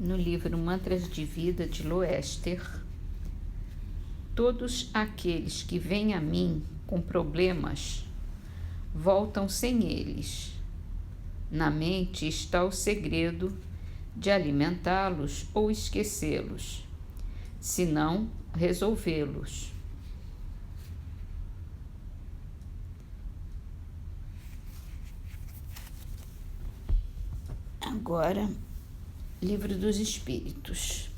no livro Mantras de Vida de Loester, todos aqueles que vêm a mim com problemas voltam sem eles. Na mente está o segredo de alimentá-los ou esquecê-los, se não resolvê-los. Agora, Livro dos Espíritos.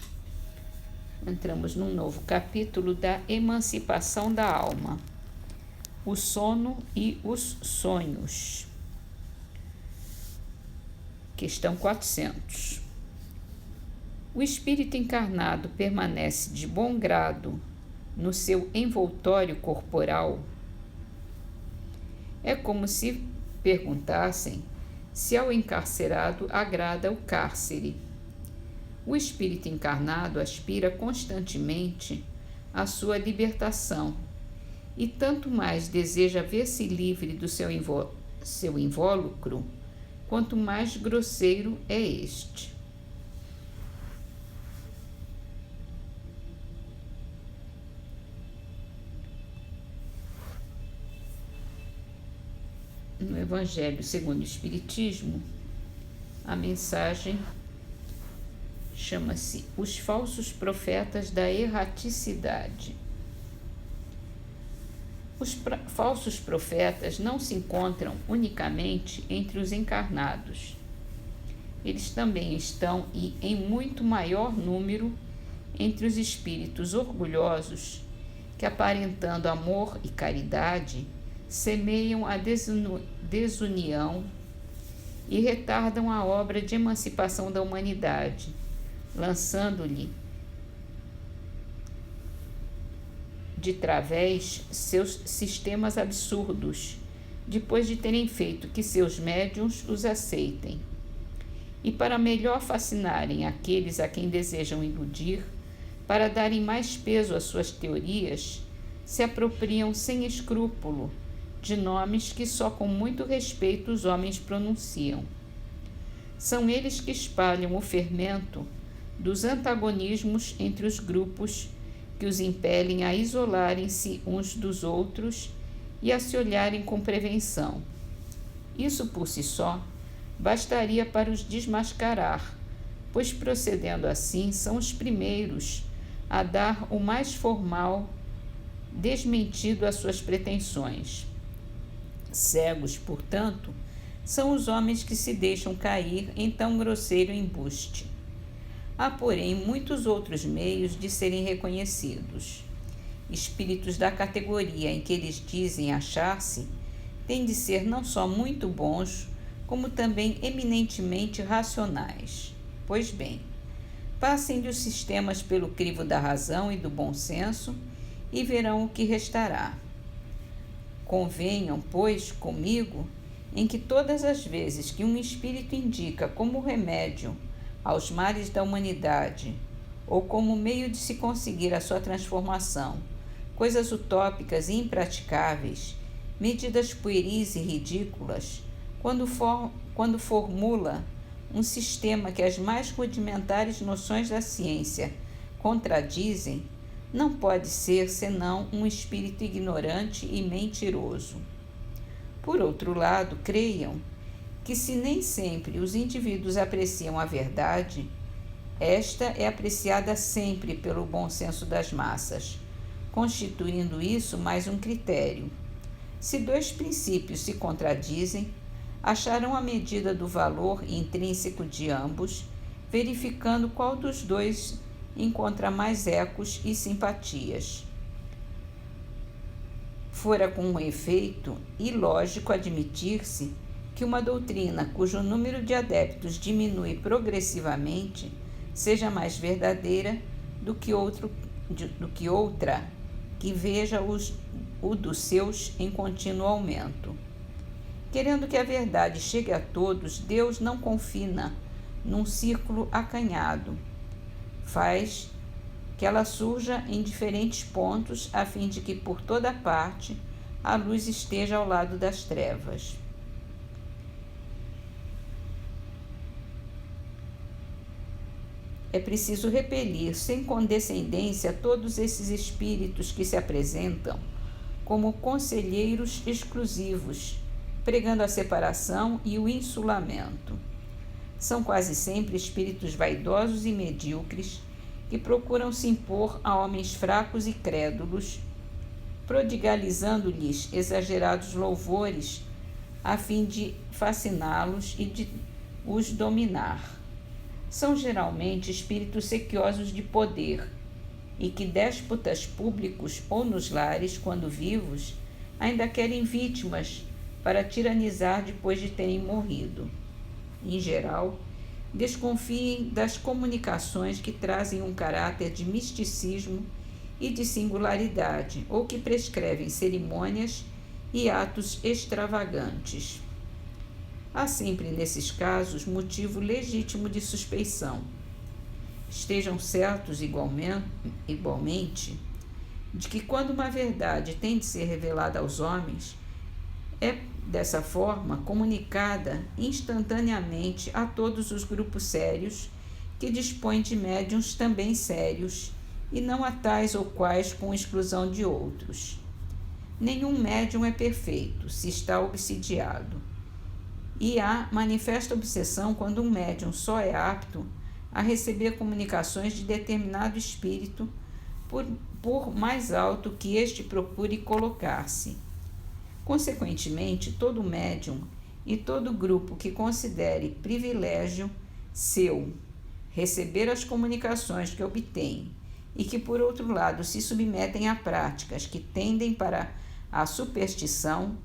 Entramos num novo capítulo da emancipação da alma. O sono e os sonhos. Questão 400. O espírito encarnado permanece de bom grado no seu envoltório corporal? É como se perguntassem se ao encarcerado agrada o cárcere. O espírito encarnado aspira constantemente à sua libertação e tanto mais deseja ver-se livre do seu invólucro, quanto mais grosseiro é este. No Evangelho segundo o Espiritismo, a mensagem chama-se Os Falsos Profetas da Erraticidade. Os falsos profetas não se encontram unicamente entre os encarnados. Eles também estão, e em muito maior número, entre os espíritos orgulhosos que, aparentando amor e caridade, semeiam a desunião e retardam a obra de emancipação da humanidade, lançando-lhe de través seus sistemas absurdos, depois de terem feito que seus médiuns os aceitem. E para melhor fascinarem aqueles a quem desejam iludir, para darem mais peso às suas teorias, se apropriam sem escrúpulo de nomes que só com muito respeito os homens pronunciam. São eles que espalham o fermento dos antagonismos entre os grupos, que os impelem a isolarem-se uns dos outros e a se olharem com prevenção. Isso por si só bastaria para os desmascarar, pois procedendo assim são os primeiros a dar o mais formal desmentido às suas pretensões. Cegos, portanto, são os homens que se deixam cair em tão grosseiro embuste. Há, porém, muitos outros meios de serem reconhecidos. Espíritos da categoria em que eles dizem achar-se têm de ser não só muito bons, como também eminentemente racionais. Pois bem, passem-lhe os sistemas pelo crivo da razão e do bom senso e verão o que restará. Convenham, pois, comigo, em que todas as vezes que um espírito indica como remédio aos males da humanidade, ou como meio de se conseguir a sua transformação, coisas utópicas e impraticáveis, medidas pueris e ridículas, quando formula um sistema que as mais rudimentares noções da ciência contradizem, não pode ser senão um espírito ignorante e mentiroso. Por outro lado, creiam que, se nem sempre os indivíduos apreciam a verdade, esta é apreciada sempre pelo bom senso das massas, constituindo isso mais um critério. Se dois princípios se contradizem, acharão a medida do valor intrínseco de ambos, verificando qual dos dois encontra mais ecos e simpatias. Fora com efeito ilógico admitir-se que uma doutrina cujo número de adeptos diminui progressivamente seja mais verdadeira do que outra que veja o dos seus em contínuo aumento. Querendo que a verdade chegue a todos, Deus não confina num círculo acanhado. Faz que ela surja em diferentes pontos, a fim de que por toda parte a luz esteja ao lado das trevas. É preciso repelir sem condescendência todos esses espíritos que se apresentam como conselheiros exclusivos, pregando a separação e o insulamento. São quase sempre espíritos vaidosos e medíocres que procuram se impor a homens fracos e crédulos, prodigalizando-lhes exagerados louvores a fim de fasciná-los e de os dominar. São geralmente espíritos sequiosos de poder e que déspotas públicos ou nos lares, quando vivos, ainda querem vítimas para tiranizar depois de terem morrido. Em geral, desconfiem das comunicações que trazem um caráter de misticismo e de singularidade, ou que prescrevem cerimônias e atos extravagantes. Há sempre, nesses casos, motivo legítimo de suspeição. Estejam certos igualmente de que, quando uma verdade tem de ser revelada aos homens, é, dessa forma, comunicada instantaneamente a todos os grupos sérios que dispõem de médiuns também sérios, e não a tais ou quais com exclusão de outros. Nenhum médium é perfeito se está obsidiado, e há manifesta obsessão quando um médium só é apto a receber comunicações de determinado espírito, por mais alto que este procure colocar-se. Consequentemente, todo médium e todo grupo que considere privilégio seu receber as comunicações que obtém e que, por outro lado, se submetem a práticas que tendem para a superstição,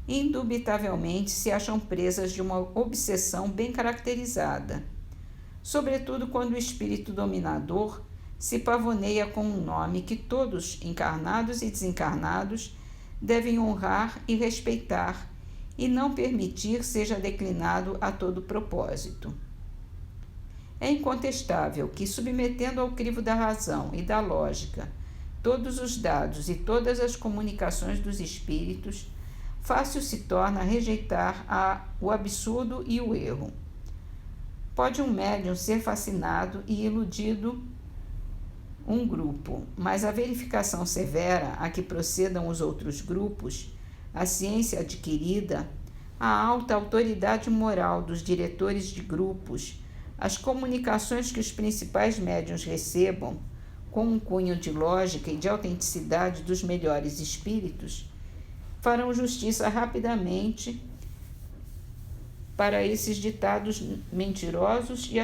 indubitavelmente se acham presas de uma obsessão bem caracterizada, sobretudo quando o espírito dominador se pavoneia com um nome que todos, encarnados e desencarnados, devem honrar e respeitar, e não permitir seja declinado a todo propósito. É incontestável que, submetendo ao crivo da razão e da lógica todos os dados e todas as comunicações dos espíritos, fácil se torna rejeitar o absurdo e o erro. Pode um médium ser fascinado e iludido um grupo, mas a verificação severa a que procedam os outros grupos, a ciência adquirida, a alta autoridade moral dos diretores de grupos, as comunicações que os principais médiuns recebam, com um cunho de lógica e de autenticidade dos melhores espíritos, farão justiça rapidamente para esses ditados mentirosos e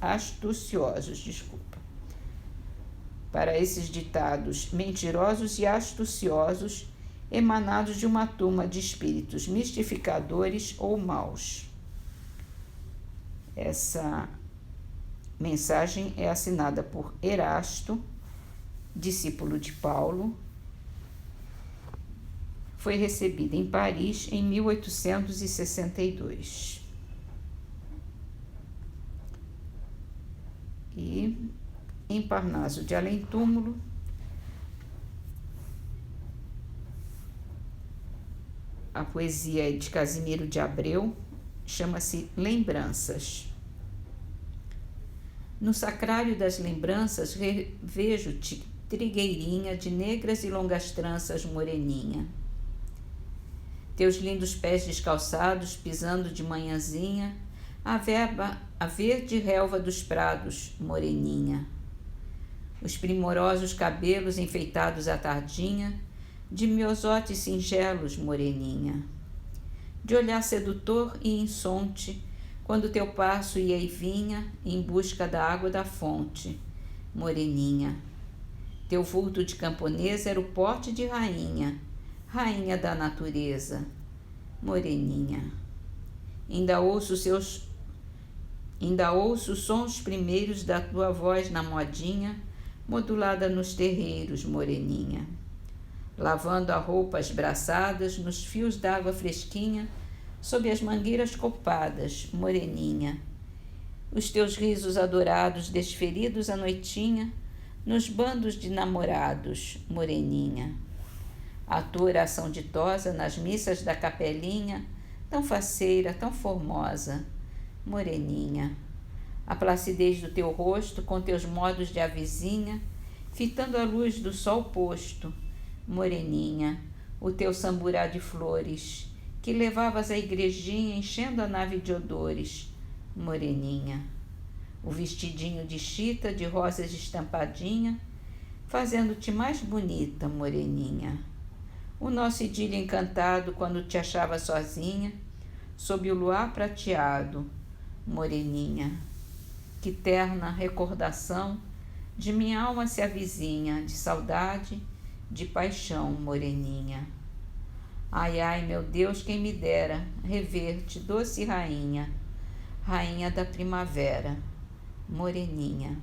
astuciosos. Para esses ditados mentirosos e astuciosos, emanados de uma turma de espíritos mistificadores ou maus. Essa mensagem é assinada por Erasto, discípulo de Paulo. Foi recebida em Paris em 1862. E em Parnaso de Além-Túmulo, a poesia é de Casimiro de Abreu, chama-se Lembranças. No sacrário das lembranças revejo-te, trigueirinha de negras e longas tranças, moreninha. Teus lindos pés descalçados, pisando de manhãzinha, a verde relva dos prados, moreninha. Os primorosos cabelos enfeitados à tardinha, de miosotes singelos, moreninha. De olhar sedutor e insonte, quando teu passo ia e vinha, em busca da água da fonte, moreninha. Teu vulto de camponesa era o porte de rainha, rainha da natureza, moreninha. Ainda ouço os sons primeiros da tua voz na modinha, modulada nos terreiros, moreninha. Lavando a roupa esbraçadas nos fios d'água fresquinha, sob as mangueiras copadas, moreninha. Os teus risos adorados desferidos à noitinha, nos bandos de namorados, moreninha. A tua oração ditosa nas missas da capelinha, tão faceira, tão formosa, moreninha. a placidez do teu rosto com teus modos de avizinha, fitando a luz do sol posto, moreninha, o teu samburá de flores, que levavas à igrejinha enchendo a nave de odores, moreninha, o vestidinho de chita de rosas estampadinha, fazendo-te mais bonita, moreninha. O nosso idílio encantado quando te achava sozinha, sob o luar prateado, moreninha. Que terna recordação de minha alma se avizinha, de saudade, de paixão, moreninha. Ai, ai, meu Deus, quem me dera rever-te, doce rainha, rainha da primavera, moreninha.